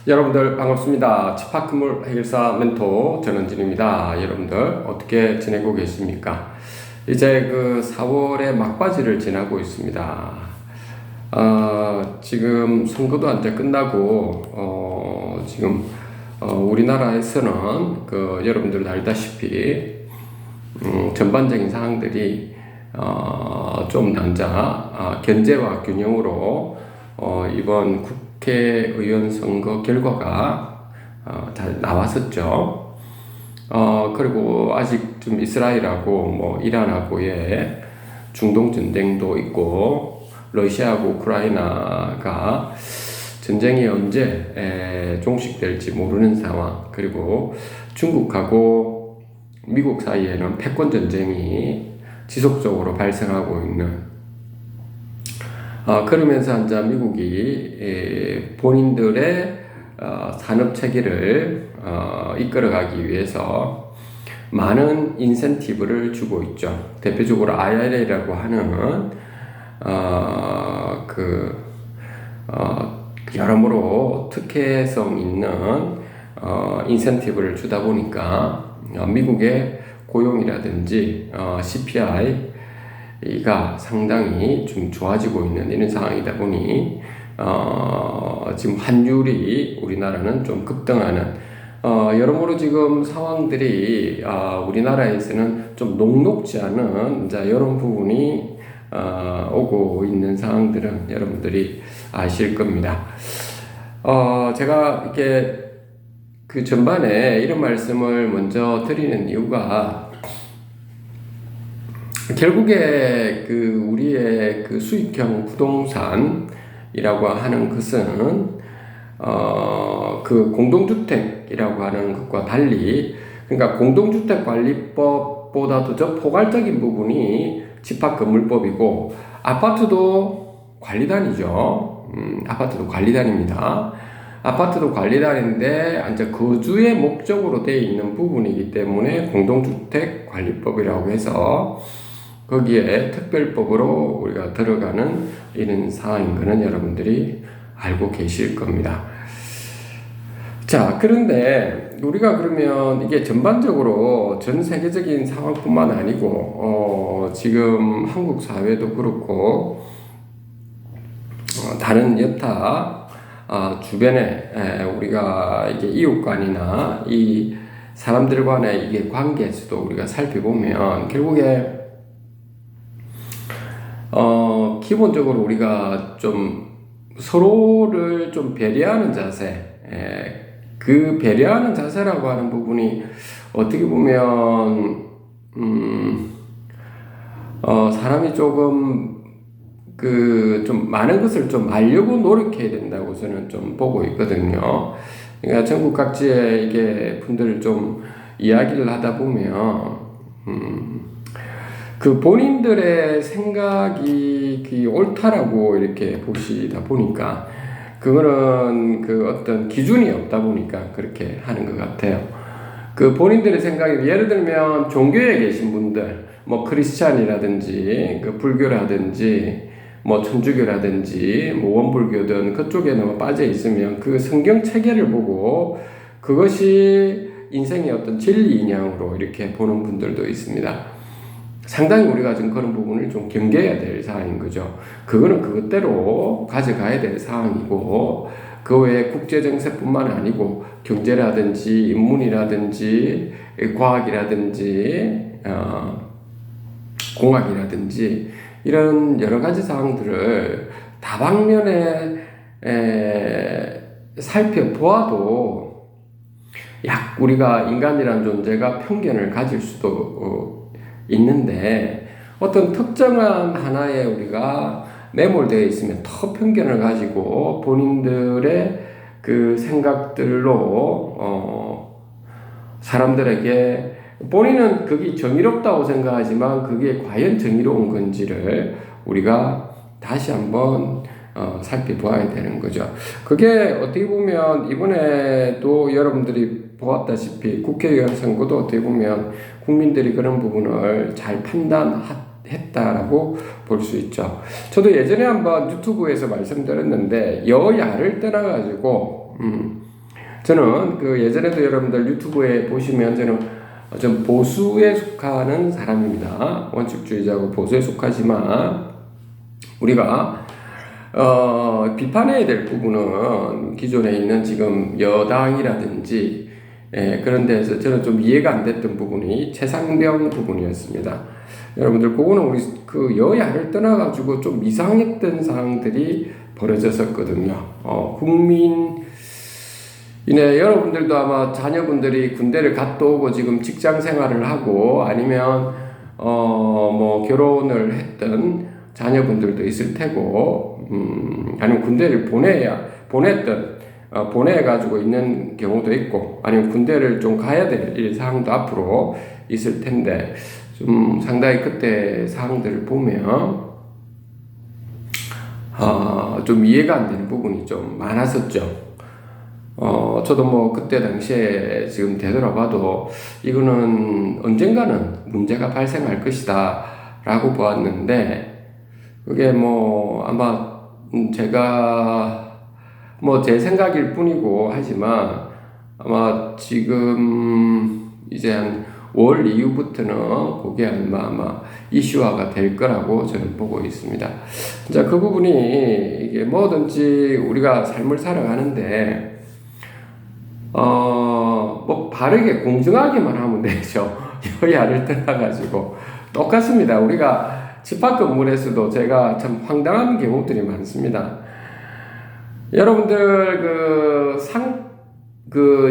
여러분들 반갑습니다. 치파크물 해결사 멘토 전원진입니다. 여러분들 어떻게 지내고 계십니까? 이제 그 4월의 막바지를 지나고 있습니다. 지금 선거도 이제 끝나고 지금 우리나라에서는 그 여러분들 알다시피 전반적인 사항들이 좀 남자 견제와 균형으로 이번 국회의원 선거 결과가 잘 나왔었죠. 그리고 아직 좀 이스라엘하고 뭐 이란하고의 중동 전쟁도 있고 러시아하고 우크라이나가 전쟁이 언제 종식될지 모르는 상황, 그리고 중국하고 미국 사이에는 패권 전쟁이 지속적으로 발생하고 있는 그러면서 이제 미국이 본인들의 산업 체계를 이끌어가기 위해서 많은 인센티브를 주고 있죠. 대표적으로 IRA라고 하는 여러모로 특혜성 있는 인센티브를 주다 보니까 미국의 고용이라든지 CPI가 상당히 좀 좋아지고 있는 이런 상황이다 보니 지금 환율이 우리나라는 좀 급등하는 여러모로 지금 상황들이 우리나라에서는 좀 녹록지 않은 이제 이런 부분이 오고 있는 상황들은 여러분들이 아실 겁니다. 제가 이렇게 그 전반에 이런 말씀을 먼저 드리는 이유가 결국에 그 우리의 그 수익형 부동산이라고 하는 것은 그 공동주택이라고 하는 것과 달리, 그러니까 공동주택관리법보다도 더 포괄적인 부분이 집합건물법이고, 아파트도 관리단이죠. 아파트도 관리단입니다. 아파트도 관리단인데 이제 거주의 목적으로 되어 있는 부분이기 때문에 공동주택관리법이라고 해서 거기에 특별법으로 우리가 들어가는 이런 상황인 거는 여러분들이 알고 계실 겁니다. 자, 그런데 우리가 그러면 이게 전반적으로 전 세계적인 상황뿐만 아니고 지금 한국 사회도 그렇고 다른 여타 주변에 우리가 이게 이웃 간이나 이 사람들 간의 이게 관계에서도 우리가 살펴보면 결국에 기본적으로 우리가 좀 서로를 좀 배려하는 자세, 그 배려하는 자세라고 하는 부분이 어떻게 보면 사람이 조금 좀 많은 것을 좀 알려고 노력해야 된다고 저는 좀 보고 있거든요. 그러니까 전국 각지에 이게 분들을 좀 이야기를 하다 보면 그 본인들의 생각이 옳다라고 이렇게 보시다 보니까 그거는 그 어떤 기준이 없다 보니까 그렇게 하는 것 같아요. 그 본인들의 생각이, 예를 들면 종교에 계신 분들, 뭐 크리스찬이라든지 그 불교라든지 뭐 천주교라든지 뭐 원불교든 그쪽에 너무 빠져 있으면 그 성경 체계를 보고 그것이 인생의 어떤 진리 인양으로 이렇게 보는 분들도 있습니다. 상당히 우리가 좀 그런 부분을 좀 경계해야 될 사항인 거죠. 그거는 그것대로 가져가야 될 사항이고, 그 외에 국제정세뿐만 아니고 경제라든지 인문이라든지 과학이라든지 공학이라든지 이런 여러 가지 사항들을 다방면에 살펴보아도 우리가 인간이라는 존재가 편견을 가질 수도 있는데, 어떤 특정한 하나에 우리가 매몰되어 있으면 더 편견을 가지고 본인들의 그 생각들로 사람들에게, 본인은 그게 정의롭다고 생각하지만 그게 과연 정의로운 건지를 우리가 다시 한번 살펴보아야 되는 거죠. 그게 어떻게 보면 이번에도 여러분들이 보았다시피 국회의원 선거도 어떻게 보면 국민들이 그런 부분을 잘 판단했다라고 볼 수 있죠. 저도 예전에 한번 유튜브에서 말씀드렸는데, 여야를 떠나가지고 저는 그 예전에도 여러분들 유튜브에 보시면 저는 좀 보수에 속하는 사람입니다. 원칙주의자고 보수에 속하지만 우리가 비판해야 될 부분은 기존에 있는 지금 여당이라든지 그런 데서 저는 좀 이해가 안 됐던 부분이 최상병 부분이었습니다. 여러분들 그거는 우리 그 여야를 떠나가지고 좀 이상했던 사항들이 벌어졌었거든요. 여러분들도 아마 자녀분들이 군대를 갔다 오고 지금 직장 생활을 하고 아니면 뭐 결혼을 했던 자녀분들도 있을 테고 아니면 군대를 보내가지고 있는 경우도 있고 아니면 군대를 좀 가야 될 상황도 앞으로 있을 텐데 좀 상당히 그때 사항들을 보면 좀 이해가 안 되는 부분이 좀 많았었죠. 저도 뭐 그때 당시에 지금 되돌아봐도 이거는 언젠가는 문제가 발생할 것이다 라고 보았는데 그게 뭐 아마 제가 뭐 제 생각일 뿐이고 하지만 아마 지금 이제 한 5월 이후부터는 그게 아마 이슈화가 될 거라고 저는 보고 있습니다. 자, 그 부분이 이게 뭐든지 우리가 삶을 살아가는데 뭐 바르게 공정하게만 하면 되죠. 여야를 떠나가지고 똑같습니다. 우리가 집합 건물에서도 제가 참 황당한 경우들이 많습니다. 여러분들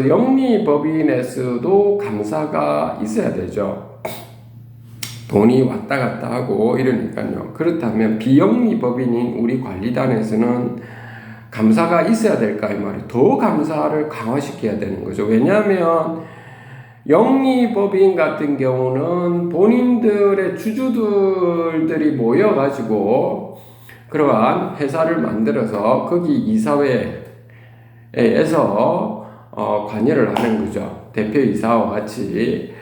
영리법인에서도 감사가 있어야 되죠. 돈이 왔다 갔다 하고 이러니까요. 그렇다면 비영리법인인 우리 관리단에서는 감사가 있어야 될까 이 말이 더 감사를 강화시켜야 되는 거죠. 왜냐하면 영리법인 같은 경우는 본인들의 주주들이 모여가지고 그러한 회사를 만들어서 거기 이사회에서 관여를 하는 거죠. 대표이사와 같이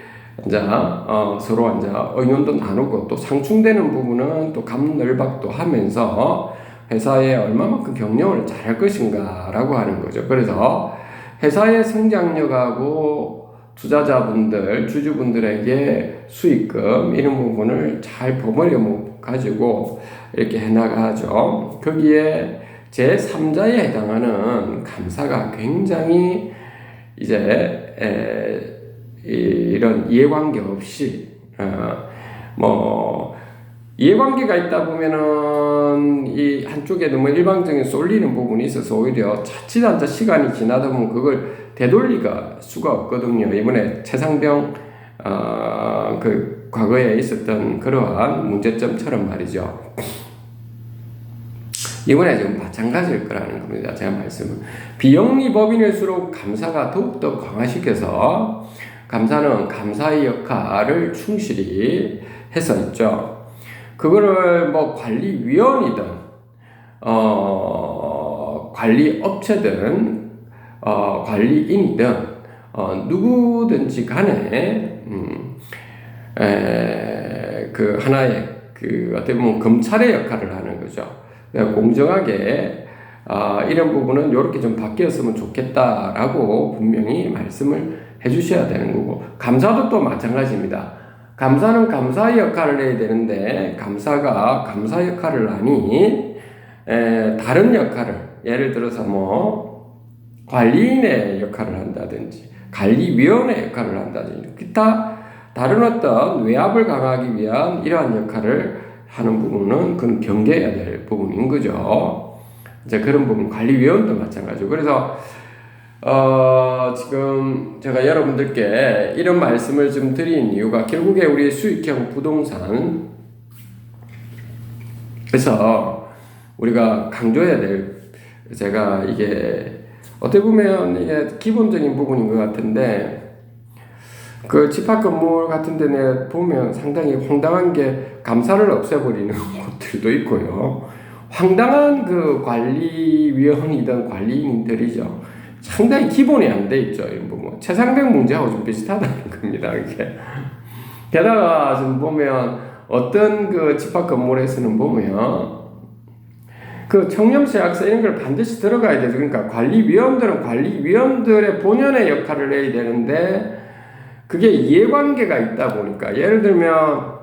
서로 의견도 나누고 또 상충되는 부분은 또 갑널박도 하면서 회사에 얼마만큼 경영을 잘할 것인가라고 하는 거죠. 그래서 회사의 성장력하고 투자자분들, 주주분들에게 수익금 이런 부분을 잘 버무려 가지고 이렇게 해나가죠. 거기에 제3자에 해당하는 감사가 굉장히 이런 이해관계 없이 이해관계가 있다 보면은 이 한쪽에 너무 일방적인 쏠리는 부분이 있어서 오히려 자칫 시간이 지나다 보면 그걸 되돌리가 수가 없거든요. 이번에 최상병 그 과거에 있었던 그러한 문제점처럼 말이죠. 이번에 지금 마찬가지일 거라는 겁니다. 제가 말씀은 비영리법인일수록 감사가 더욱더 강화시켜서 감사는 감사의 역할을 충실히 해서 있죠. 그거를 뭐 관리위원이든 관리업체든 관리인이든 누구든지 간에 그 하나의 어떻게 보면 검찰의 역할을 하는 거죠. 공정하게 이런 부분은 이렇게 좀 바뀌었으면 좋겠다라고 분명히 말씀을 해주셔야 되는 거고 감사도 또 마찬가지입니다. 감사는 감사의 역할을 해야 되는데 감사가 감사 역할을 아닌 다른 역할을 예를 들어서 뭐 관리인의 역할을 한다든지 관리위원회 역할을 한다든지 기타 다른 어떤 외압을 강화하기 위한 이러한 역할을 하는 부분은 그건 경계해야 될 부분인 거죠. 이제 그런 부분 관리위원도 마찬가지고 그래서 지금 제가 여러분들께 이런 말씀을 좀 드린 이유가 결국에 우리 수익형 부동산 그래서 우리가 강조해야 될 제가 이게 어떻게 보면 이게 기본적인 부분인 것 같은데 그 집합 건물 같은 데는 보면 상당히 황당한 게 감사를 없애버리는 곳들도 있고요. 황당한 그 관리위원이든 관리인들이죠. 상당히 기본이 안 돼 있죠. 이런 부분. 최상병 문제하고 좀 비슷하다는 겁니다. 이게. 게다가 지금 보면 어떤 그 집합 건물에서는 보면 그 청렴서약서 이런 걸 반드시 들어가야 되죠. 그러니까 관리위원들은 관리위원들의 본연의 역할을 해야 되는데 그게 이해관계가 있다 보니까 예를 들면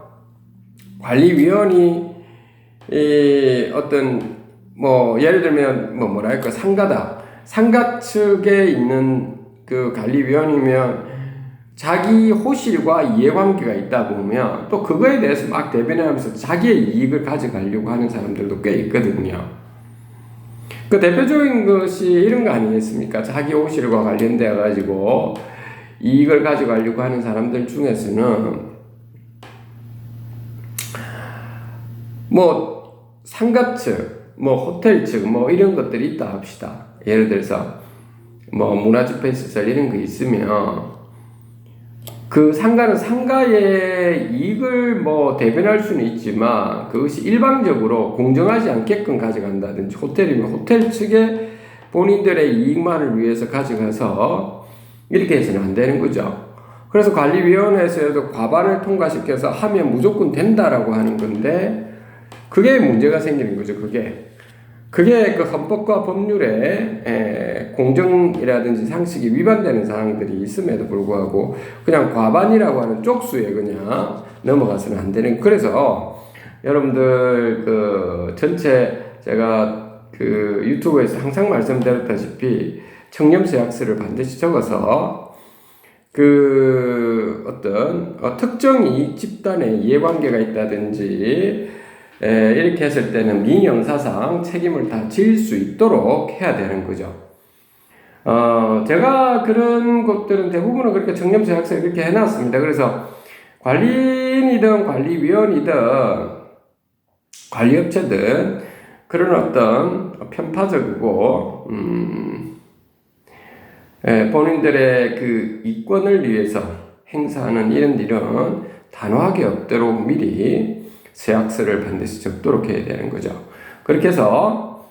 관리위원이 어떤 뭐 예를 들면 뭐랄까 상가 측에 있는 그 관리위원이면 자기 호실과 이해관계가 있다 보면 또 그거에 대해서 막 대변하면서 자기의 이익을 가져가려고 하는 사람들도 꽤 있거든요. 그 대표적인 것이 이런 거 아니겠습니까? 자기 호실과 관련되어 가지고 이익을 가져가려고 하는 사람들 중에서는 뭐 상가 측, 뭐 호텔 측, 뭐 이런 것들이 있다 합시다. 예를 들어서 뭐 문화집회시설 이런 거 있으면 그 상가는 상가의 이익을 뭐 대변할 수는 있지만 그것이 일방적으로 공정하지 않게끔 가져간다든지 호텔이면 호텔 측의 본인들의 이익만을 위해서 가져가서 이렇게 해서는 안 되는 거죠. 그래서 관리위원회에서도 과반을 통과시켜서 하면 무조건 된다라고 하는 건데 그게 문제가 생기는 거죠. 그게 그 헌법과 법률에 공정이라든지 상식이 위반되는 사항들이 있음에도 불구하고 그냥 과반이라고 하는 쪽수에 그냥 넘어가서는 안 되는. 그래서 여러분들 그 전체 제가 그 유튜브에서 항상 말씀드렸다시피 청렴서약서를 반드시 적어서 그 어떤 특정 이익 집단의 이해관계가 있다든지 이렇게 했을 때는 민형사상 책임을 다 질 수 있도록 해야 되는 거죠. 제가 그런 것들은 대부분은 그렇게 청렴서약서에 이렇게 해놨습니다. 그래서 관리인이든 관리위원이든 관리업체든 그런 어떤 편파적이고 본인들의 그 이권을 위해서 행사하는 이런 일은 단호하게 없도록 미리 서약서를 반드시 적도록 해야 되는 거죠. 그렇게 해서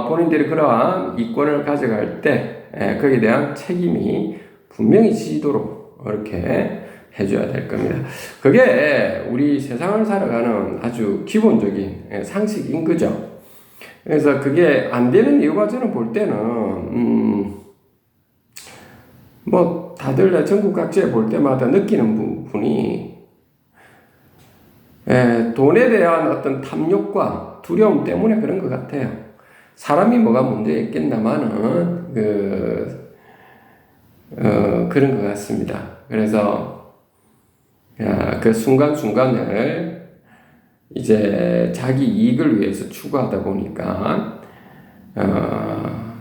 본인들이 그러한 이권을 가져갈 때 거기에 대한 책임이 분명히 지도록 이렇게 해줘야 될 겁니다. 그게 우리 세상을 살아가는 아주 기본적인 상식인 거죠. 그래서 그게 안 되는 이유가 저는 볼 때는 뭐 다들 전국 각지에 볼 때마다 느끼는 부분이 돈에 대한 어떤 탐욕과 두려움 때문에 그런 것 같아요. 사람이 뭐가 문제였겠나마는 그런 것 같습니다. 그래서 그 순간순간을 이제 자기 이익을 위해서 추구하다 보니까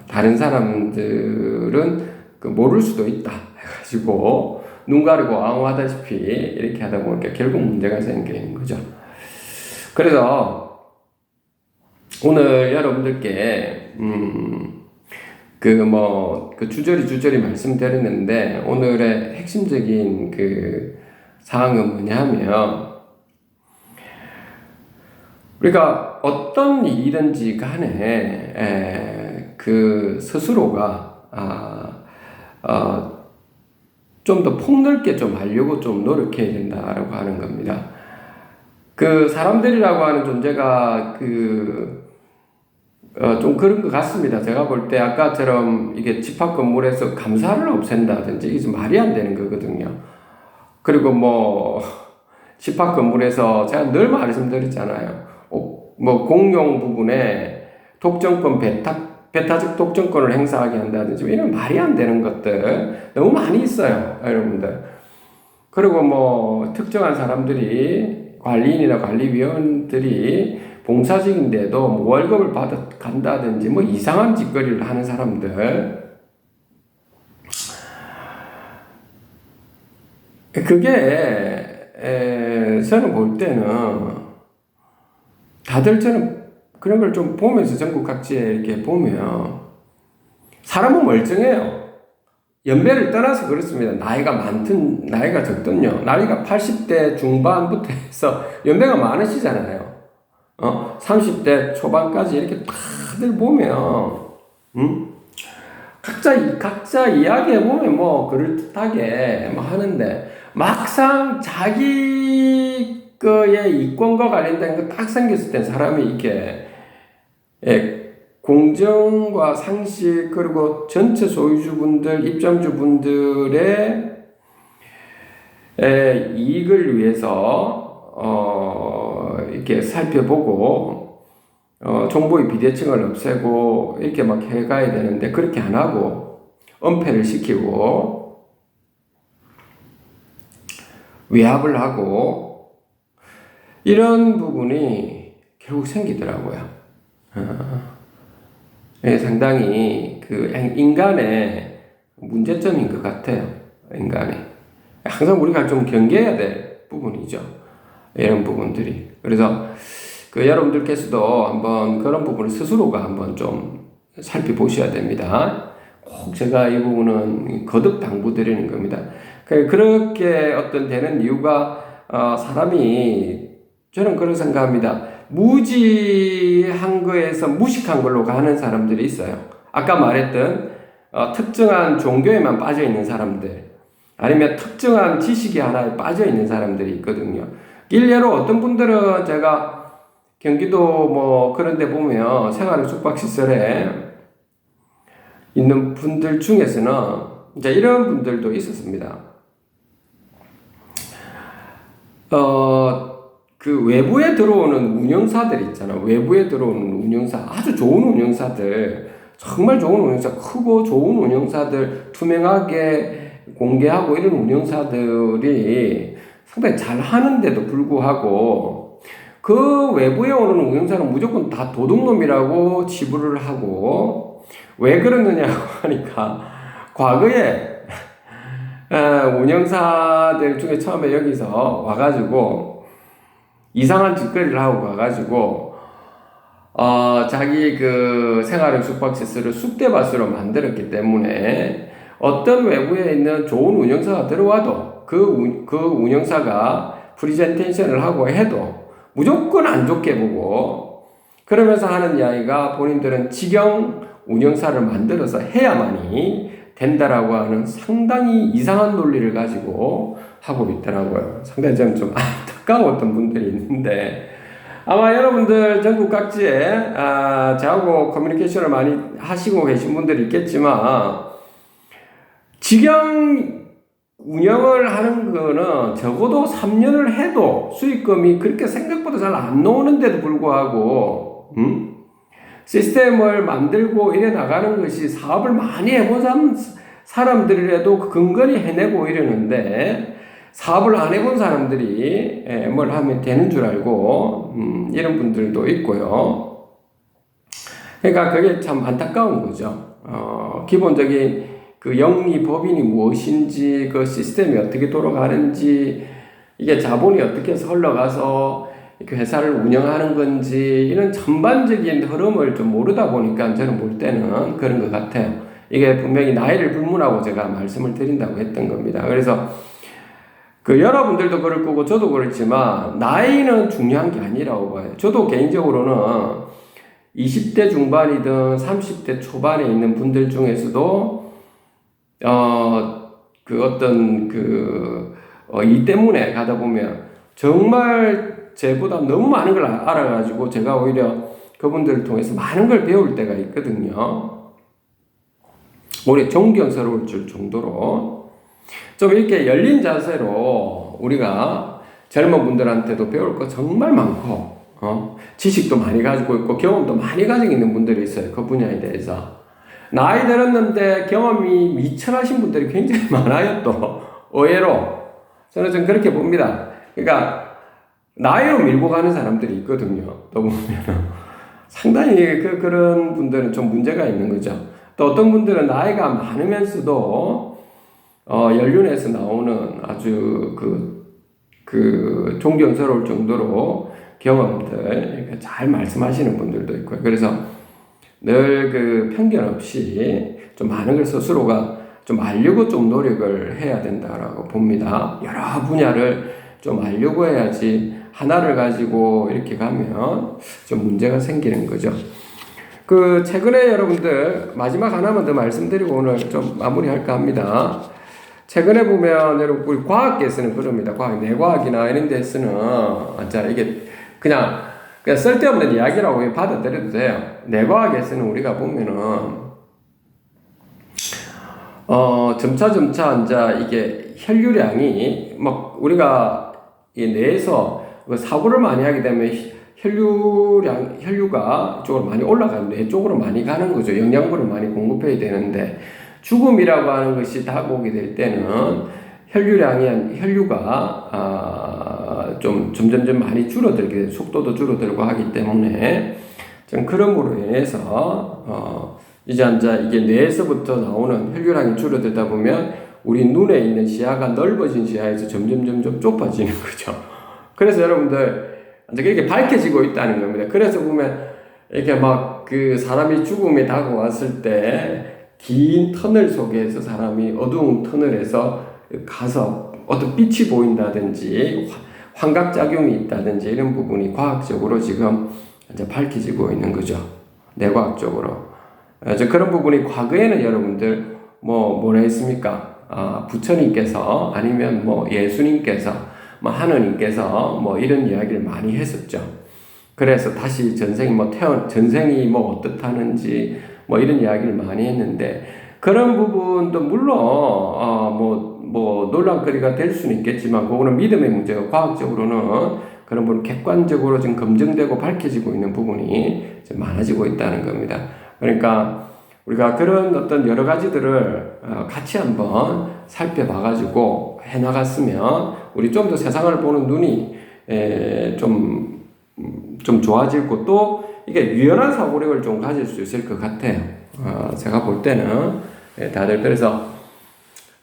다른 사람들은 모를 수도 있다 해가지고 눈 가리고 앙호하다시피 이렇게 하다 보니까 결국 문제가 생기는 거죠. 그래서 오늘 여러분들께 주저리 말씀드렸는데 오늘의 핵심적인 그 사항은 뭐냐면 우리가 어떤 일이든지 간에 그 스스로가 좀 더 폭넓게 좀 하려고 좀 노력해야 된다라고 하는 겁니다. 그 사람들이라고 하는 존재가 좀 그런 것 같습니다. 제가 볼 때 아까처럼 이게 집합 건물에서 감사를 없앤다든지 이게 좀 말이 안 되는 거거든요. 그리고 뭐 집합 건물에서 제가 늘 말씀드렸잖아요. 뭐 공용 부분에 독점권 배타적 독점권을 행사하게 한다든지 이런 말이 안 되는 것들 너무 많이 있어요, 여러분들. 그리고 뭐 특정한 사람들이 관리인이나 관리위원들이 봉사직인데도 뭐 월급을 받아 간다든지 뭐 이상한 짓거리를 하는 사람들, 그게 저는 볼 때는 다들 저는 그런 걸 좀 보면서 전국 각지에 이렇게 보면 사람은 멀쩡해요. 연배를 떠나서 그렇습니다. 나이가 많든 나이가 적든요. 나이가 80대 중반부터 해서 연배가 많으시잖아요. 30대 초반까지 이렇게 다들 보면 각자 이야기해보면 뭐 그럴듯하게 뭐 하는데 막상 자기 거의 이권과 관련된 거 딱 생겼을 때 사람이 이렇게 예, 공정과 상식 그리고 전체 소유주분들, 입점주분들의 이익을 위해서 이렇게 살펴보고 정보의 비대칭을 없애고 이렇게 막 해가야 되는데 그렇게 안 하고 은폐를 시키고 외압을 하고 이런 부분이 결국 생기더라고요. 상당히 그 인간의 문제점인 것 같아요. 인간이 항상 우리가 좀 경계해야 될 부분이죠. 이런 부분들이. 그래서 여러분들께서도 한번 그런 부분을 스스로가 한번 좀 살펴보셔야 됩니다. 꼭 제가 이 부분은 거듭 당부드리는 겁니다. 그렇게 어떤 되는 이유가 사람이 저는 그런 생각합니다. 무지한 거에서 무식한 걸로 가는 사람들이 있어요. 아까 말했던 특정한 종교에만 빠져 있는 사람들, 아니면 특정한 지식이 하나에 빠져 있는 사람들이 있거든요. 일례로 어떤 분들은 제가 경기도 뭐 그런 데 보면 생활 숙박시설에 있는 분들 중에서는 이제 이런 분들도 있었습니다. 그 외부에 들어오는 운영사들 있잖아. 외부에 들어오는 운영사, 아주 좋은 운영사들, 정말 좋은 운영사, 크고 좋은 운영사들, 투명하게 공개하고 이런 운영사들이 상당히 잘 하는데도 불구하고 그 외부에 오는 운영사는 무조건 다 도둑놈이라고 치부를 하고 왜 그러느냐고 하니까 과거에 운영사들 중에 처음에 여기서 와가지고 이상한 짓거리를 하고 가가지고 자기 그 생활형 숙박시설을 쑥대밭으로 만들었기 때문에 어떤 외부에 있는 좋은 운영사가 들어와도 그 운영사가 프리젠테이션을 하고 해도 무조건 안 좋게 보고 그러면서 하는 이야기가 본인들은 직영 운영사를 만들어서 해야만이 된다라고 하는 상당히 이상한 논리를 가지고 하고 있더라고요. 상당히 좀 안타까웠던 분들이 있는데 아마 여러분들 전국 각지에 저하고 커뮤니케이션을 많이 하시고 계신 분들이 있겠지만 직영 운영을 하는 거는 적어도 3년을 해도 수익금이 그렇게 생각보다 잘 안 나오는데도 불구하고 시스템을 만들고 이래 나가는 것이 사업을 많이 해본 사람들이라도 근거리 해내고 이러는데 사업을 안 해본 사람들이 뭘 하면 되는 줄 알고 이런 분들도 있고요. 그러니까 그게 참 안타까운 거죠. 기본적인 그 영리 법인이 무엇인지 그 시스템이 어떻게 돌아가는지 이게 자본이 어떻게 해서 흘러가서 그 회사를 운영하는 건지 이런 전반적인 흐름을 좀 모르다 보니까 저는 볼 때는 그런 것 같아요. 이게 분명히 나이를 불문하고 제가 말씀을 드린다고 했던 겁니다. 그래서 여러분들도 그럴 거고 저도 그렇지만 나이는 중요한 게 아니라고 봐요. 저도 개인적으로는 20대 중반이든 30대 초반에 있는 분들 중에서도 이 때문에 가다 보면 정말 제보다 너무 많은 걸 알아가지고 제가 오히려 그분들을 통해서 많은 걸 배울 때가 있거든요. 오히려 존경스러울 정도로 좀 이렇게 열린 자세로 우리가 젊은 분들한테도 배울 거 정말 많고 지식도 많이 가지고 있고 경험도 많이 가지고 있는 분들이 있어요. 그 분야에 대해서. 나이 들었는데 경험이 미천하신 분들이 굉장히 많아요. 또 의외로 저는 좀 그렇게 봅니다. 그러니까 나이로 밀고 가는 사람들이 있거든요. 또 보면 상당히 그런 분들은 좀 문제가 있는 거죠. 또 어떤 분들은 나이가 많으면서도 연륜에서 나오는 아주 존경스러울 정도로 경험들 잘 말씀하시는 분들도 있고요. 그래서 늘 편견 없이 좀 많은 걸 스스로가 좀 알려고 좀 노력을 해야 된다라고 봅니다. 여러 분야를 좀 알려고 해야지 하나를 가지고 이렇게 가면 좀 문제가 생기는 거죠. 최근에 여러분들 마지막 하나만 더 말씀드리고 오늘 좀 마무리할까 합니다. 최근에 보면 여러분 우리 과학계에서는 그럽니다. 내과학이나 이런 데서는 이게 그냥 그러니까 쓸데없는 이야기라고 받아들여도 돼요. 뇌과학에서는 우리가 보면은 점차 이제 이게 혈류량이 막 우리가 이 뇌에서 사고를 많이 하게 되면 혈류가 이쪽으로 많이 올라가는 뇌 쪽으로 많이 가는 거죠. 영양분을 많이 공급해야 되는데 죽음이라고 하는 것이 다가오게 될 때는 혈류가 좀 점점점 많이 줄어들게 돼요. 속도도 줄어들고 하기 때문에 좀 그럼으로 인해서 이제 이게 뇌에서부터 나오는 혈류량이 줄어들다 보면 우리 눈에 있는 시야가 넓어진 시야에서 점점 좁아지는 거죠. 그래서 여러분들 이제 이렇게 밝혀지고 있다는 겁니다. 그래서 보면 이렇게 막 그 사람이 죽음에 다가왔을 때 긴 터널 속에서 사람이 어두운 터널에서 가서 어떤 빛이 보인다든지 환각작용이 있다든지 이런 부분이 과학적으로 지금 이제 밝혀지고 있는 거죠. 뇌과학적으로. 그런 부분이 과거에는 여러분들 뭐라 했습니까? 부처님께서 아니면 예수님께서 하느님께서 이런 이야기를 많이 했었죠. 그래서 다시 전생이 어떻다는지 이런 이야기를 많이 했는데 그런 부분도 물론 논란거리가 될 수는 있겠지만 그거는 믿음의 문제가 과학적으로는 그런 부분 객관적으로 지금 검증되고 밝혀지고 있는 부분이 좀 많아지고 있다는 겁니다. 그러니까 우리가 그런 어떤 여러 가지들을 같이 한번 살펴봐가지고 해나갔으면 우리 좀 더 세상을 보는 눈이 좀 좋아지고 또 이게 유연한 사고력을 좀 가질 수 있을 것 같아요. 제가 볼 때는 다들 그래서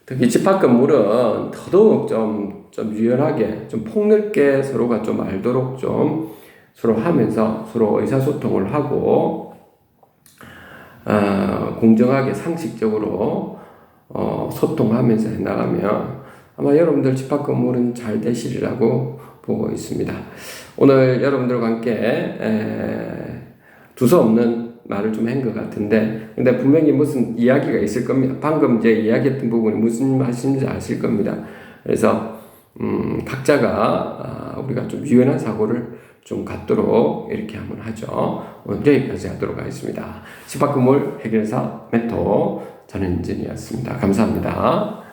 특히 집합 건물은 더더욱 좀 유연하게 좀 폭넓게 서로가 좀 알도록 좀 서로 하면서 서로 의사소통을 하고 공정하게 상식적으로 소통하면서 해나가면 아마 여러분들 집합 건물은 잘 되시리라고 보고 있습니다. 오늘 여러분들과 함께 두서없는 말을 좀 한 것 같은데 근데 분명히 무슨 이야기가 있을 겁니다. 방금 이제 이야기했던 부분이 무슨 말씀인지 아실 겁니다. 그래서 각자가 우리가 좀 유연한 사고를 좀 갖도록 이렇게 한번 하죠. 오늘 여기까지 하도록 하겠습니다. 집합건물 해결사 멘토 전현진이었습니다. 감사합니다.